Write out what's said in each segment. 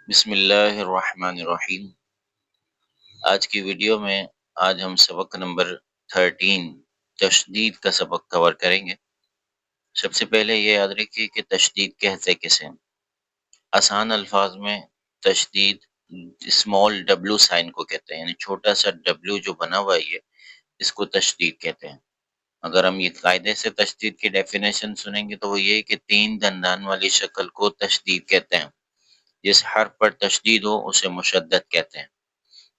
بسم اللہ الرحمن الرحیم۔ آج کی ویڈیو میں ہم سبق نمبر 13 تشدید کا سبق کور کریں گے۔ سب سے پہلے یہ یاد رکھیے کہ تشدید کہتے کسے ہیں۔ آسان الفاظ میں تشدید اسمال ڈبلو سائن کو کہتے ہیں، یعنی چھوٹا سا ڈبلو جو بنا ہوا ہے اس کو تشدید کہتے ہیں۔ اگر ہم یہ قاعدے سے تشدید کی ڈیفینیشن سنیں گے تو وہ یہ کہ 3 دندان والی شکل کو تشدید کہتے ہیں۔ جس حرف پر تشدید ہو اسے مشدد کہتے ہیں،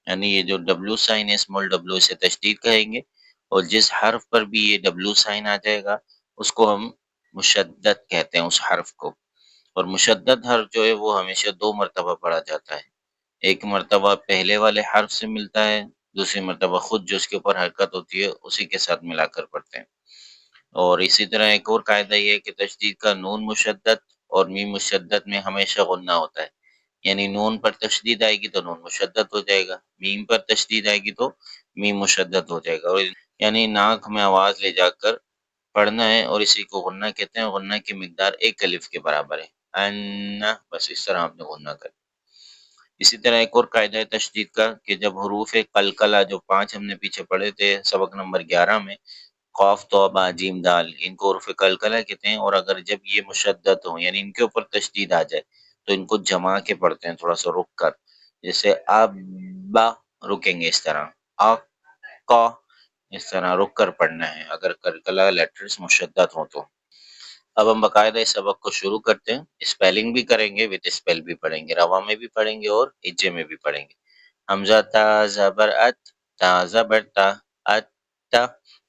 یعنی یہ جو ڈبلو سائن ہے اسمال ڈبلو اسے تشدید کہیں گے، اور جس حرف پر بھی یہ ڈبلو سائن آ جائے گا اس کو ہم مشدد کہتے ہیں، اس حرف کو۔ اور مشدد حرف جو ہے وہ ہمیشہ 2 مرتبہ پڑھا جاتا ہے، ایک مرتبہ پہلے والے حرف سے ملتا ہے، دوسری مرتبہ خود جو اس کے اوپر حرکت ہوتی ہے اسی کے ساتھ ملا کر پڑھتے ہیں۔ اور اسی طرح ایک اور قاعدہ یہ ہے کہ تشدید کا نون مشدد اور میم مشدد میں ہمیشہ غنہ ہوتا ہے، یعنی نون پر تشدید آئے گی تو نون مشدد ہو جائے گا، میم پر تشدید آئے گی تو میم مشدد ہو جائے گا، اور یعنی ناک میں آواز لے جا کر پڑھنا ہے، اور اسی کو غنہ کہتے ہیں۔ غنہ کی مقدار 1 الف کے برابر ہے، ان، بس اس طرح آپ نے غنہ کر۔ اسی طرح ایک اور قاعدہ ہے تشدید کا کہ جب حروف قلقلہ جو 5 ہم نے پیچھے پڑھے تھے سبق نمبر 11 میں، قاف تو با جیم دال، ان کو حروف قلقلہ کہتے ہیں، اور اگر جب یہ مشدد ہوں یعنی ان کے اوپر تشدید آ جائے تو ان کو جما کے پڑھتے ہیں، تھوڑا سا رک کر، جیسے ابا، رکیں گے اس طرح، کا، اس طرح رک کر پڑھنا ہے اگر قلقلہ لیٹرز مشدد ہوں تو۔ اب ہم باقاعدہ اس سبق کو شروع کرتے ہیں، اسپیلنگ بھی کریں گے، وتھ اسپیل بھی پڑھیں گے، روا میں بھی پڑھیں گے اور اجے میں بھی پڑھیں گے۔ حمزہ تا زبر ات، تا زبر تا، ات تا۔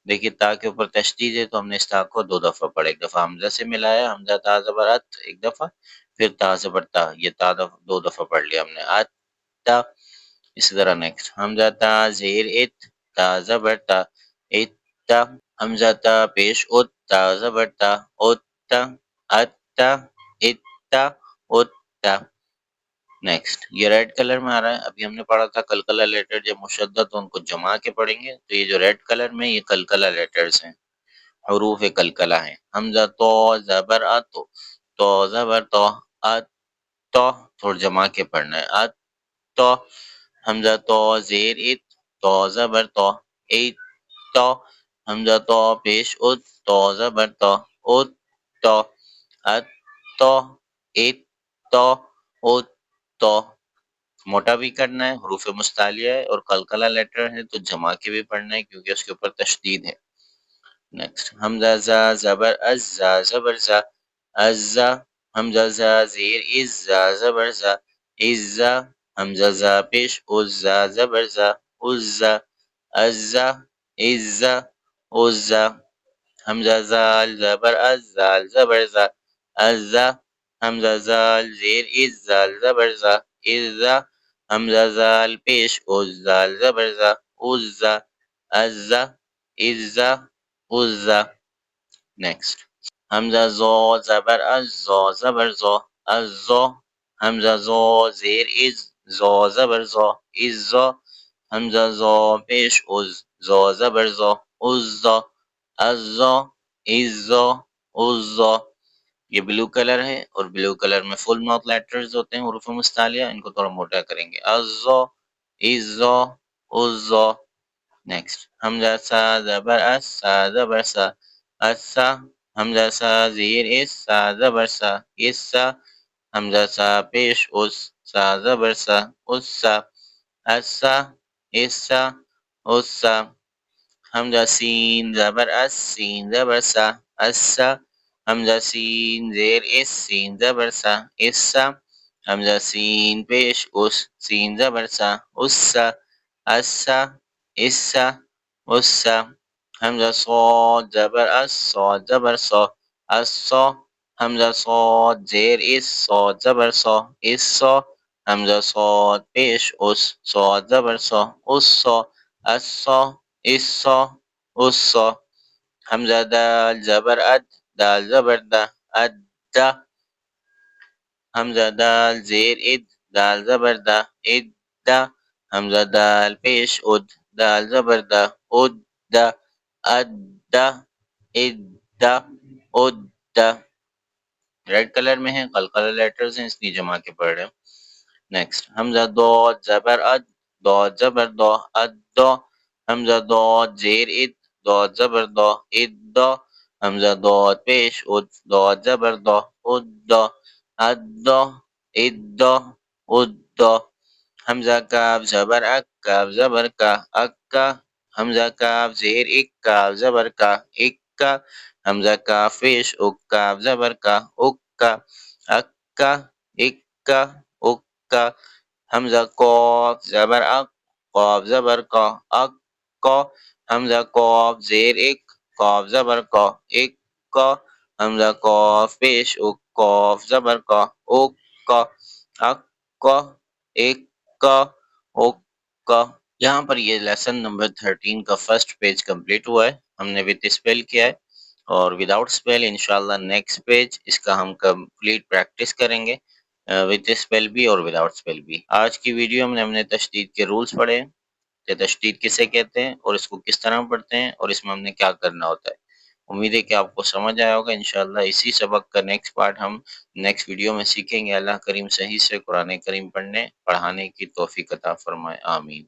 دیکھیے تا کے اوپر تشدید ہے تو ہم نے اس تا کو 2 دفعہ پڑھا، ایک دفعہ حمزہ سے ملایا، حمزہ تا زبر ات ایک دفعہ، پھر تا زبر تا، یہ تا 2 دفعہ پڑھ لیا ہم نے، ات تا۔ اسی طرح نیکسٹ حمزہ تا زیر ات، تا زبر تا، ات تا۔ حمزہ تا پیش ات، تا زبر تا، ات تا، ات تا، ات تا، ات تا۔ نیکسٹ یہ ریڈ کلر میں آ رہا ہے، ابھی ہم نے پڑھا تھا قلقلہ لیٹر جب مشدد ہو ان کو جما کے پڑھیں گے، تو یہ جو ریڈ کلر میں یہ قلقلہ لیٹرز ہیں، حروف قلقلہ ہیں۔ حمزہ تو زبر اتو، تو زبر تو، ات تو، تھوڑا جما کے پڑھنا ہے، ات تو۔ حمزہ تو زیر ات، تو زبر تو، ایت تو۔ حمزہ تو پیش ات، تو زبر تو، ات تو، ات تو، ایت تو، ات تو۔ موٹا بھی کرنا ہے، حروف مستعلیہ ہے اور قلقلہ لیٹر ہے تو جما کے بھی پڑھنا ہے کیونکہ اس کے اوپر تشدید ہے۔ نیکسٹ حمزہ زا زبر از، زا زبر زا، از زا۔ حمزہ زا زیر از، زا زبر زا، از زا۔ حمزہ زا پیش از، زا زبر زا، از زا، از زا، از زا، از زا۔ حمزہ زال زبر از، زال زبر زا، از زا۔ حمزہ زال زیر از، زال زبر زا، از زا۔ حمزہ زال پیش از، زال زبر زا، از زا، از زا، از زا، از زا۔ نیکسٹ حمزہ زو زبر از، زو زبر زو، از زو۔ حمزہ زو زیر از، زو زبر زو، از زو۔ حمزہ زو پیش از، زو زبر زو، از زو، از زو، از زو، از زو۔ یہ بلو کلر ہے اور بلو کلر میں فل ماؤتھ لیٹرز ہوتے ہیں، حروف مستعلیہ، ان کو تھوڑا موٹا کریں گے، از زو، از زو، از زو۔ نیکسٹ حمزہ سا زبر اس، سا زبر سا، اس سا۔ حمزہ سا زیر اس، سا زبر سا، اس سا۔ حمزہ سا پیش اس، سا زبر سا، اس سا، اس سا، اس سا، اس سا۔ حمزہ سین زبر اس، سین زبر سا، اس سا۔ حمزہ سین زیر اس، سین زبر سا، اس سا۔ حمزہ سین پیش اس، سین زبر سا، اس سا، اس سا، اس سا، اس سا۔ حمزہ صاد زبر اس، صاد زبر سو، اس سو۔ حمزہ صاد زیر اس، صاد زبر سو، اس سو۔ حمزہ صاد پیش اس، صاد زبر سو، اس سو، اس سو، اس سو، اس سو۔ حمزہ دال زبر اد، دال زبر دا، اد دا۔ حمزہ دال زیر اد، دال زبر دا، اد دا۔ حمزہ دال پیش اد، دال زبر دا، اد دا، اد دا، اد دا، اد دا۔ ریڈ کلر میں ہیں، قلقلہ لیٹرز ہیں اس لیے جما کے پڑھ رہے ہیں۔ نیکسٹ حمزہ دود زبر اد، دود زبر دو، اد دو. حمزہ دود زیر اد، دود زبر دو، اد دو. حمزہ دود پیش اد، دود زبر دو، اد دو، اد دو، اد دو، اد دو. حمزہ کاف زبر اک، کاف زبر کا، اکا. حمزہ کاف زیر اک، کاف زبر کا، اکا. حمزہ کاف پیش اک، کاف زبر کا، اکا، اکا، اکا، اکا. حمزہ قاف زبر اک، قاف زبر کا، اک کو. حمزہ قاف زیر اک، قاف زبر کا، اک کو. حمزہ قاف پیش اک، قاف زبر کا، اک کو، اک کو، ایک کا، اک کا. یہاں پر یہ لیسن نمبر 13 کا فرسٹ پیج کمپلیٹ ہوا ہے. ہم نے وتھ اسپیل کیا ہے اور وداؤٹ اسپیل انشاءاللہ نیکسٹ پیج اس کا ہم کمپلیٹ پریکٹس کریں گے وتھ اسپیل بھی اور وداؤٹ اسپیل بھی. آج کی ویڈیو میں ہم نے تشدید کے رولز پڑھے کہ تشدید کسے کہتے ہیں اور اس کو کس طرح پڑھتے ہیں اور اس میں ہم نے کیا کرنا ہوتا ہے. امید ہے کہ آپ کو سمجھ آیا ہوگا. انشاءاللہ اسی سبق کا نیکسٹ پارٹ ہم نیکسٹ ویڈیو میں سیکھیں گے. اللہ کریم صحیح سے قرآن کریم پڑھانے کی توفیق عطا فرمائے. آمین.